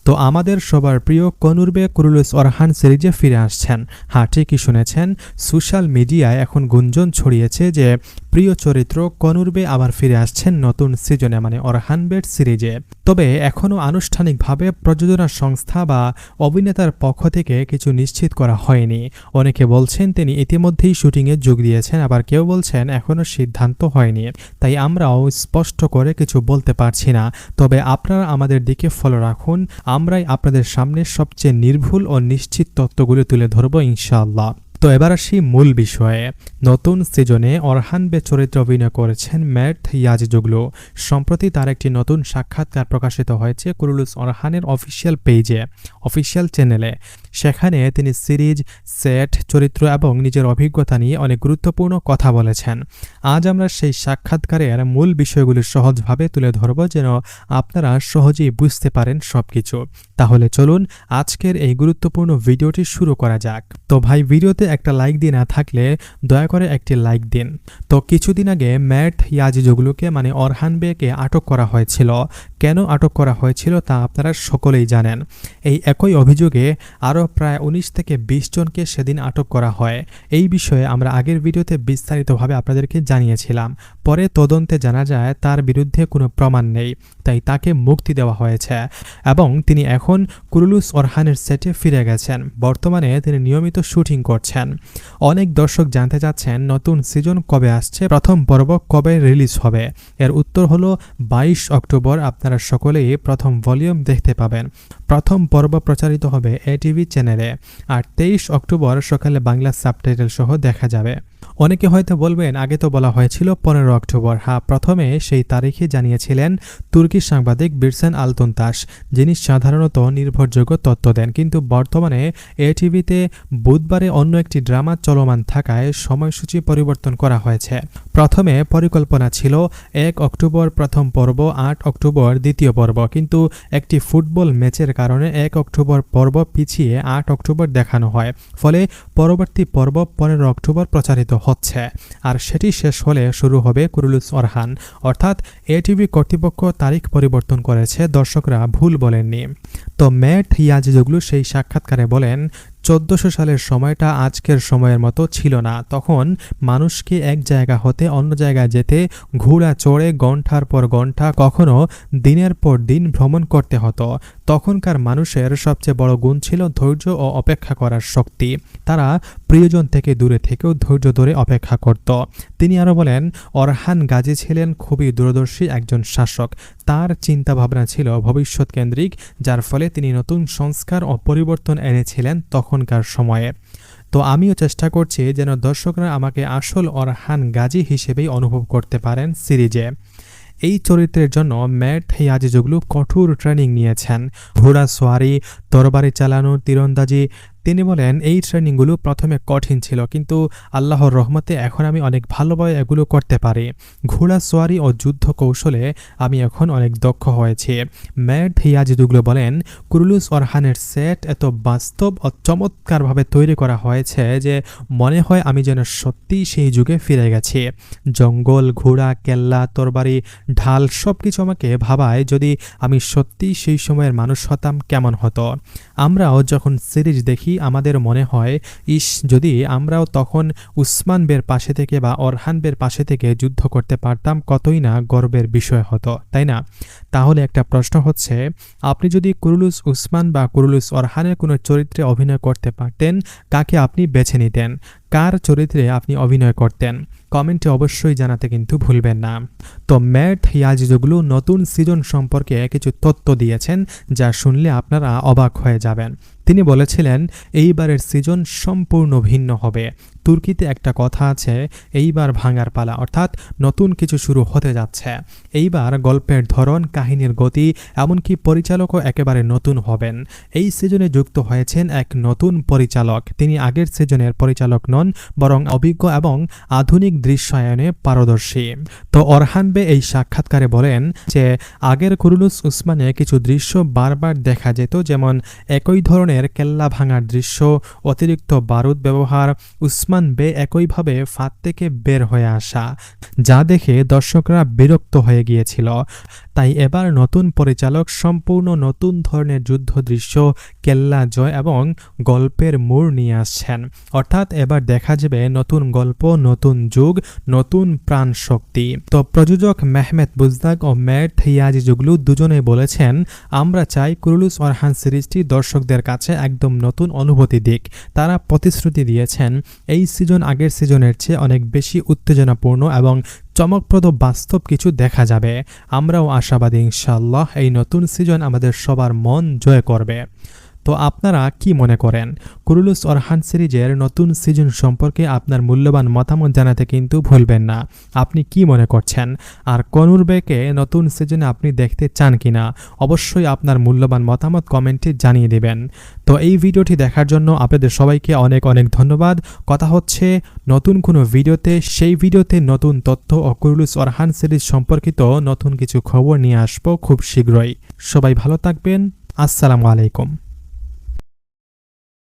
তো আমাদের সবার প্রিয় কনুরবে কুরুলুস অরহান সিরিজে ফিরে আসছেন। হ্যাঁ, ঠিকই শুনেছেন, সোশ্যাল মিডিয়ায় এখন গুঞ্জন ছড়িয়েছে যে প্রিয় চরিত্র কনুরবে আবার ফিরে আসছেন নতুন সিজনে, মানে অরহান বেড সিরিজে। তবে এখনও আনুষ্ঠানিকভাবে প্রযোজনা সংস্থা বা অভিনেতার পক্ষ থেকে কিছু নিশ্চিত করা হয়নি। অনেকে বলছেন তিনি ইতিমধ্যেই শুটিংয়ে যোগ দিয়েছেন, আবার কেউ বলছেন এখনও সিদ্ধান্ত হয়নি, তাই আমরাও স্পষ্ট করে কিছু বলতে পারছি না। তবে আপনারা আমাদের দিকে ফলো রাখুন, আমরাই আপনাদের সামনে সবচেয়ে নির্ভুল ও নিশ্চিত তথ্যগুলো তুলে ধরব ইনশাআল্লাহ। তো এবার আসি মূল বিষয়ে। নতুন সিজনে অরহান বে চরিত্রে অভিনয় করেছেন ম্যাট ইয়াজিজোগলু। সম্প্রতি তার একটি নতুন সাক্ষাৎকার প্রকাশিত হয়েছে কুরুলুস অরহানের অফিসিয়াল পেজে, অফিসিয়াল চ্যানেলে। সেখানে তিনি সিরিজ, সেট, চরিত্র এবং নিজের অভিজ্ঞতা নিয়ে অনেক গুরুত্বপূর্ণ কথা বলেছেন। আজ আমরা সেই সাক্ষাৎকারের মূল বিষয়গুলি সহজভাবে তুলে ধরব, যেন আপনারা সহজেই বুঝতে পারেন সবকিছু। তাহলে চলুন আজকের এই গুরুত্বপূর্ণ ভিডিওটি শুরু করা যাক। তো ভাই, ভিডিওতে একটা লাইক দিয়ে না থাকলে দয়া করে একটি লাইক দিন। তো কিছুদিন আগে ম্যাট ইয়াজিজোগলুকে মানে অরহান বেকে আটক করা হয়েছিল। কেন আটক করা হয়েছিল তা আপনারা সকলেই জানেন। এই একই অভিযোগে আরও প্রায় 19 থেকে 20 জনকে সেদিন আটক করা হয়। এই বিষয়ে আমরা আগের ভিডিওতে বিস্তারিতভাবে আপনাদেরকে জানিয়েছিলাম। পরে তদন্তে জানা যায় তার বিরুদ্ধে কোনো প্রমাণ নেই, তাই তাকে মুক্তি দেওয়া হয়েছে এবং তিনি এখন কুরুলুস অরহানের সেটে ফিরে গেছেন। বর্তমানে তিনি নিয়মিত শুটিং করছেন। অনেক দর্শক জানতে চাচ্ছেন নতুন সিজন কবে আসছে, প্রথম পর্ব কবে রিলিজ হবে। এর উত্তর হলো 22 অক্টোবর আপনারা সকলেই প্রথম ভলিউম দেখতে পাবেন। প্রথম পর্ব প্রচারিত হবে এটিভি চ্যানেলে, আর 23 অক্টোবর সকালে বাংলা সাবটাইটেল সহ দেখা যাবে। অনেকে হয়তো বলবেন আগে তো বলা হয়েছিল 15 অক্টোবর। হ্যাঁ, প্রথমে সেই তারিখে জানিয়েছিলেন তুর্কি সাংবাদিক বিরসেন আলতুনতাশ, যিনি সাধারণত নির্ভরযোগ্য তথ্য দেন। কিন্তু বর্তমানে এটিভিতে বুধবারে অন্য একটি ড্রামা চলমান থাকায় সময়সূচি পরিবর্তন করা হয়েছে। প্রথমে পরিকল্পনা ছিল 1 অক্টোবর প্রথম পর্ব, 8 অক্টোবর দ্বিতীয় পর্ব, কিন্তু একটি ফুটবল ম্যাচের কারণে 1 অক্টোবর পর্ব পিছিয়ে 8 অক্টোবর দেখানো হয়। ফলে পরবর্তী পর্ব 15 অক্টোবর প্রচারিত হচ্ছে, আর সেটি শেষ হলে শুরু হবে কুরুলুস অরহান। অর্থাৎ এটিভি কর্তৃপক্ষ তারিখ পরিবর্তন করেছে, দর্শকরা ভুল বলেননি। তো ম্যাট ইয়াজিজোগলু সেই সাক্ষাৎকারে বলেন, 1400 সালের সময়টা আজকের সময়ের মতো ছিল না। তখন মানুষকে এক জায়গা হতে অন্য জায়গায় যেতে ঘোড়া চড়ে ঘণ্টার পর ঘণ্টা, কখনো দিনের পর দিন ভ্রমণ করতে হতো। তখনকার মানুষের সবচেয়ে বড় গুণ ছিল ধৈর্য ও অপেক্ষা করার শক্তি। তারা প্রিয়জন থেকে দূরে থেকেও ধৈর্য ধরে অপেক্ষা করত। তিনি আরও বলেন, অরহান গাজী ছিলেন খুবই দূরদর্শী একজন শাসক। তার চিন্তাভাবনা ছিল ভবিষ্যৎ কেন্দ্রিক, যার ফলে তিনি নতুন সংস্কার ও পরিবর্তন এনেছিলেন তখনকার সময়ে। তো আমিও চেষ্টা করছি যেন দর্শকরা আমাকে আসল অরহান গাজী হিসেবেই অনুভব করতে পারেন সিরিজে। এই চরিত্রের জন্য ম্যাট ইয়াজিজোগলু কঠোর ট্রেনিং নিয়েছেন, ঘোড়া সোয়ারি, তরবারি চালানো, তীরন্দাজি। তিনি বলেন, এই ট্রেনিংগুলো প্রথমে কঠিন ছিল, কিন্তু আল্লাহর রহমতে এখন আমি অনেক ভালোভাবে এগুলো করতে পারি। ঘোড়া সোয়ারি ও যুদ্ধ কৌশলে আমি এখন অনেক দক্ষ হয়েছি। ম্যাট ইয়াজিজোগলু বলেন, কুরুলুস অরহানের সেট এত বাস্তব ও চমৎকারভাবে তৈরি করা হয়েছে যে মনে হয় আমি যেন সত্যিই সেই যুগে ফিরে গেছি। জঙ্গল, ঘোড়া, কেল্লা, তরবারি, ঢাল সবকিছু আমাকে ভাবায় যদি আমি সত্যিই সেই সময়ের মানুষ হতাম কেমন হতো। আমরাও যখন সিরিজ দেখি আমাদের মনে হয়, ইস, যদি আমরাও তখন উসমান বের পাশে থেকে বা অরহান বের পাশে থেকে যুদ্ধ করতে পারতাম, কতই না গর্বের বিষয় হতো, তাই না? তাহলে একটা প্রশ্ন হচ্ছে, আপনি যদি কুরুলুস উসমান বা কুরুলুস অরহানের কোনো চরিত্রে অভিনয় করতে পারতেন, কাকে আপনি বেছে নিতেন? কার চরিত্রে আপনি অভিনয় করতেন? কমেন্টে অবশ্যই জানাতে কিন্তু ভুলবেন না। তো ম্যাট ইয়াজিজোগলু নতুন সিজন সম্পর্কে কিছু তথ্য দিয়েছেন, যা শুনলে আপনারা অবাক হয়ে যাবেন। তিনি বলেছিলেন, এইবারের সিজন সম্পূর্ণ ভিন্ন হবে। তুর্কিতে একটা কথা আছে, এইবার ভাঙার পালা, অর্থাৎ নতুন কিছু শুরু হতে যাচ্ছে। এইবার গল্পের ধরন, কাহিনীর গতি, এমনকি পরিচালকও একেবারে নতুন হবেন। এই সিজনে যুক্ত হয়েছেন এক নতুন পরিচালক। তিনি আগের সিজনের পরিচালক নন, বরং অভিজ্ঞ এবং আধুনিক দৃশ্যায়নে পারদর্শী। তো অরহান বে এই সাক্ষাৎকারে বলেন যে আগের কুরুলুস উসমানে কিছু দৃশ্য বারবার দেখা যেত, যেমন একই ধরনের কেল্লা ভাঙার দৃশ্য, অতিরিক্ত বারুদ ব্যবহার। উসমান ওসমান বে একইভাবে ফাঁদ থেকে বের হয়ে আসা, যা দেখে দর্শকরা বিরক্ত হয়ে গিয়েছিল। তাই এবার নতুন পরিচালক সম্পূর্ণ নতুন ধরনের যুদ্ধ দৃশ্য, কেল্লা জয় এবং গল্পের মোড় নিয়ে আসছেন। অর্থাৎ এবার দেখা যাবে নতুন গল্প, নতুন যুগ, নতুন প্রাণ শক্তি। তো প্রযোজক মেহমেদ বুজদাক ও মেয়ের থিয়াজি জুগলু দুজনেই বলেছেন, আমরা চাই কুরুলুস অরহান সিরিজটি দর্শকদের কাছে একদম নতুন অনুভূতি দিক। তারা প্রতিশ্রুতি দিয়েছেন এই সিজন আগের সিজনের চেয়ে অনেক বেশি উত্তেজনাপূর্ণ এবং চমকপ্রদ বাস্তব কিছু দেখা যাবে। আমরাও আশাবাদী ইনশাআল্লাহ এই নতুন সিজন আমাদের সবার মন জয় করবে। তো আপনারা কি মনে করেন? কুরুলুস অরহান সিরিজের নতুন সিজন সম্পর্কে আপনার মূল্যবান মতামত জানাতে কিন্তু ভুলবেন না। আপনি কি মনে করছেন? আর কনুরবেকে নতুন সিজনে আপনি দেখতে চান কিনা? অবশ্যই আপনার মূল্যবান মতামত কমেন্টে জানিয়ে দেবেন। তো এই ভিডিওটি দেখার জন্য আপনাদের সবাইকে অনেক অনেক ধন্যবাদ। কথা হচ্ছে নতুন কোনো ভিডিওতে, সেই ভিডিওতে নতুন তথ্য ও কুরুলুস অরহান সিরিজ সম্পর্কিত নতুন কিছু খবর নিয়ে আসবো খুব শীঘ্রই। সবাই ভালো থাকবেন। আসসালামু আলাইকুম।